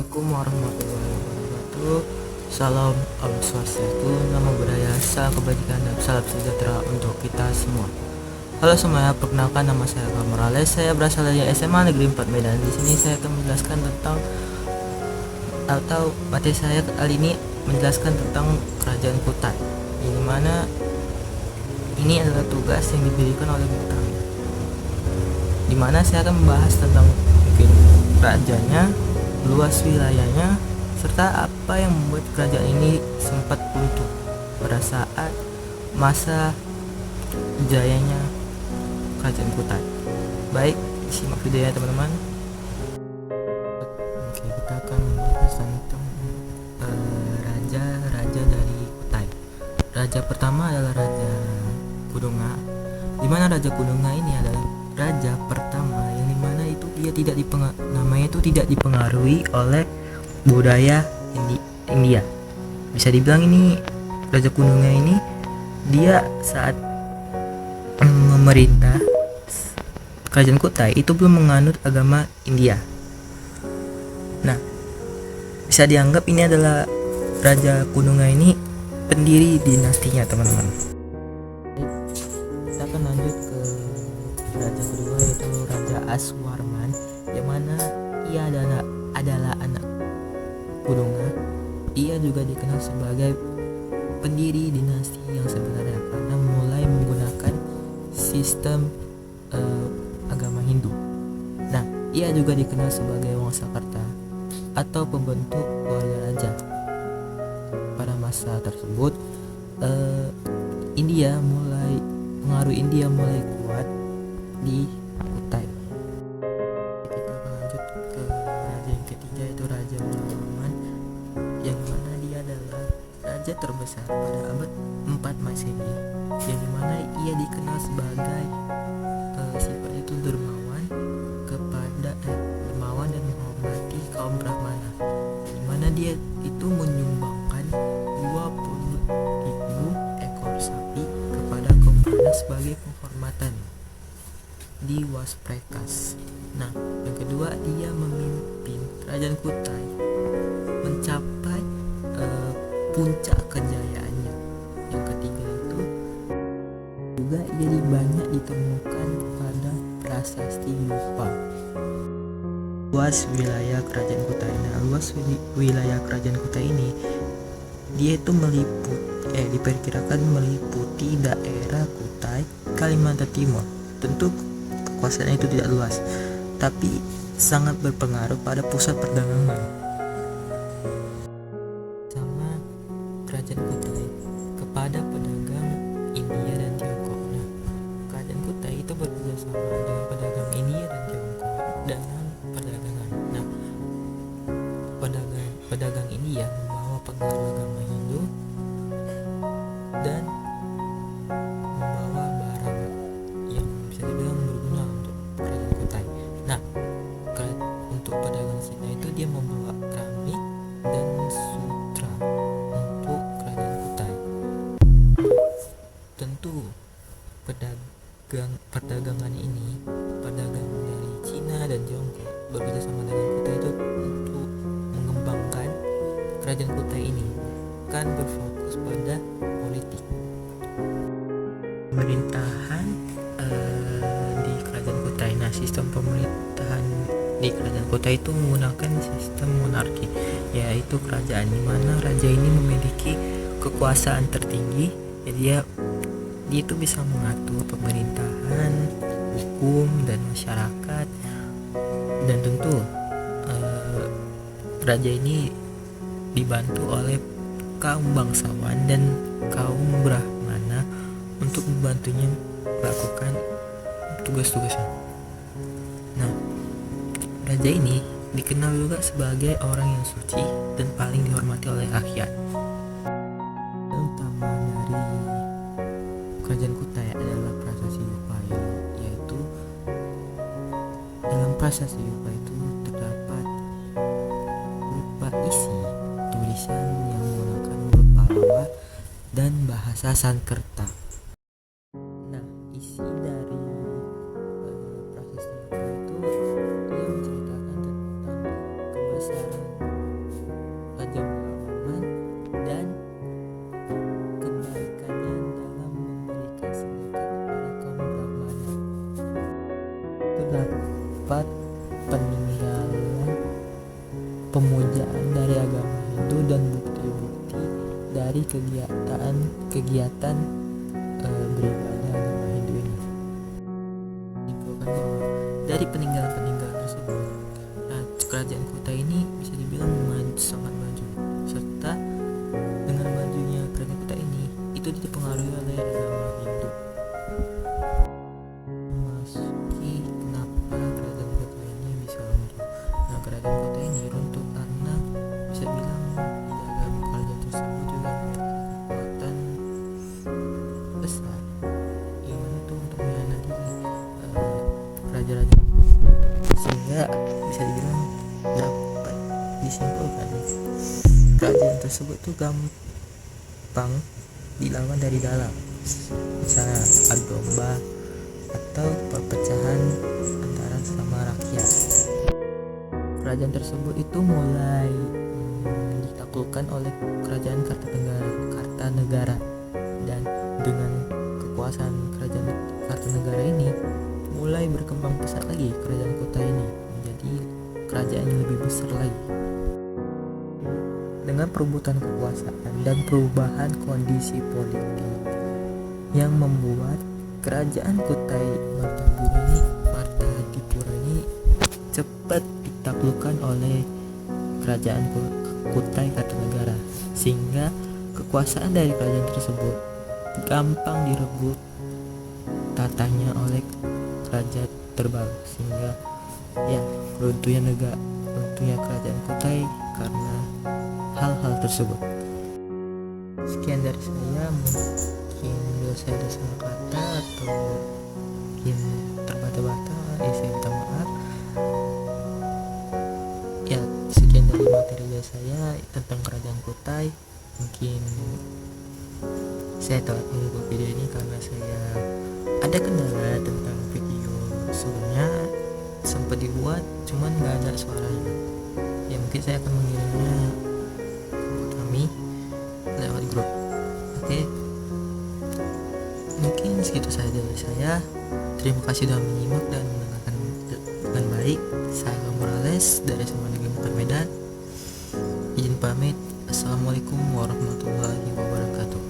Assalamualaikum warahmatullahi wabarakatuh. Salam Om Swastiastu, Namo Buddhaya, salam kebajikan dan salam sejahtera untuk kita semua. Halo semuanya, perkenalkan nama saya Akmal Morales. Saya berasal dari SMA Negeri 4 Medan. Di sini saya akan menjelaskan tentang materi saya kali ini menjelaskan tentang Kerajaan Kutai. Ini mana ini adalah tugas yang diberikan oleh Bung Karno. Di mana saya akan membahas tentang mungkin kerajaannya, luas wilayahnya, serta apa yang membuat kerajaan ini sempat runtuh pada saat masa jayanya Kerajaan Kutai. Baik, simak videonya teman-teman. Oke, kita akan membahas tentang raja-raja dari Kutai. Raja pertama adalah Raja Kudunga, di mana Raja Kudunga ini adalah raja pertama yang dimana itu dia namanya itu tidak dipengaruhi oleh budaya India. Bisa dibilang ini Raja Kudunga ini dia saat memerintah Kerajaan Kutai itu belum menganut agama India. Nah, bisa dianggap ini adalah Raja Kudunga ini pendiri dinastinya, teman-teman. Kita akan lanjut ke raja kedua, yaitu Raja Aswarman, yang mana ia adalah anak Kudunga. Ia juga dikenal sebagai pendiri dinasti yang sebenarnya karena mulai menggunakan sistem agama Hindu. Nah, ia juga dikenal sebagai Wangsakerta atau pembentuk keluarga raja. Pada masa tersebut, pengaruh India mulai kuat di Kutai. Kita akan lanjut ke raja yang ketiga, yaitu Raja Warman, yang mana dia adalah raja terbesar pada abad 4 Masehi, yang dimana ia dikenal sebagai sifat itu dermawan dan menghormati kaum Brahmana, dimana dia itu menyumbangkan 20.000 ekor sapi kepada kaum Brahmana sebagai penghormatan di Wasprekas. Nah, yang kedua, dia memimpin Kerajaan Kutai mencapai puncak kejayaannya. Yang ketiga itu juga jadi banyak ditemukan pada prasasti Yupa. Luas wilayah Kerajaan Kutai. Nah, luas wilayah Kerajaan Kutai ini dia itu diperkirakan meliputi daerah Kutai, Kalimantan Timur. Tentu kekuasaannya itu tidak luas, tapi sangat berpengaruh pada pusat perdagangan sama Kerajaan Kutai kepada pedagang India dan Tiongkok. Nah, Kerajaan Kutai itu bekerja sama dengan pedagang India dan Tiongkok dalam perdagangan. Nah, pedagang India membawa pengaruh agama Hindu dan membawa barang yang bisa dibilang berguna untuk Kerajaan Kutai. Nah, untuk pedagang Cina itu dia membawa keramik dan sutra untuk Kerajaan Kutai. Tentu perdagangan ini, pedagang dari Cina dan Tiongkok bekerja sama dengan Kutai itu untuk mengembangkan Kerajaan Kutai ini, kan berfokus pada politik. Pemerintahan di Kerajaan Kutai. Nah, sistem pemerintahan di Kerajaan Kutai itu menggunakan sistem monarki, yaitu kerajaan di mana raja ini memiliki kekuasaan tertinggi. Jadi dia itu bisa mengatur pemerintahan, hukum, dan masyarakat. Dan tentu raja ini dibantu oleh kaum bangsawan dan kaum Brahmana untuk membantunya melakukan tugas-tugasnya. Nah, raja ini dikenal juga sebagai orang yang suci dan paling dihormati oleh rakyat. Utama dari Kerajaan Kutai adalah prasasti Yupa, yaitu dalam prasasti Yupa itu terdapat berupa isi tulisan yang menggunakan huruf Pallava dan bahasa Sanskerta. Nah, isi dari prasasti Yupa itu dia menceritakan tentang kebesaran kegiatan beribadah agama Hindu ini. Dikatakan bahwa dari peninggalan-peninggalan tersebut, kerajaan Kutai ini bisa dibilang sangat maju, serta dengan majunya kerajaan Kutai ini itu dipengaruhi oleh agama Hindu. Meski kenapa kerajaan Kutai ini bisa runtuh? Nah, kerajaan Kutai ini runtuh karena bisa bilang di dalam kerajaan tersebut juga memiliki kekuatan besar yang itu untuk mengkhianati raja-raja, sehingga bisa dibilang dapat disimpulkan kerajaan tersebut tuh gampang dilawan dari dalam, misalnya adu domba atau perpecahan antara sesama rakyat. Kerajaan tersebut itu mulai ditaklukkan oleh kerajaan Kartanegara, dan dengan kekuasaan kerajaan Kartanegara ini mulai berkembang pesat lagi kerajaan Kutai ini menjadi kerajaan yang lebih besar lagi. Dengan perebutan kekuasaan dan perubahan kondisi politik yang membuat kerajaan Kutai Martahadipura ini cepat ditaklukkan oleh kerajaan Kutai Kartanegara, sehingga kekuasaan dari kerajaan tersebut gampang direbut tatanya oleh raja terbaru, sehingga runtuhnya kerajaan Kutai karena hal-hal tersebut. Sekian dari saya, mungkin bila saya ada salah kata atau mungkin terbata-bata, saya minta maaf. Sekian dari materi saya tentang kerajaan Kutai. Mungkin saya telat membuat video ini karena saya ada kendala tentang video sebelumnya, sempat dibuat cuman nggak ada suaranya. Mungkin saya akan mengirimnya buat kami lewat grup. Mungkin segitu saja dari saya. Terima kasih sudah menyimak dan mendengarkan dengan baik. Saya Morales dari SMA Negeri Mekar Medan. Izin pamit. Assalamualaikum warahmatullahi wabarakatuh.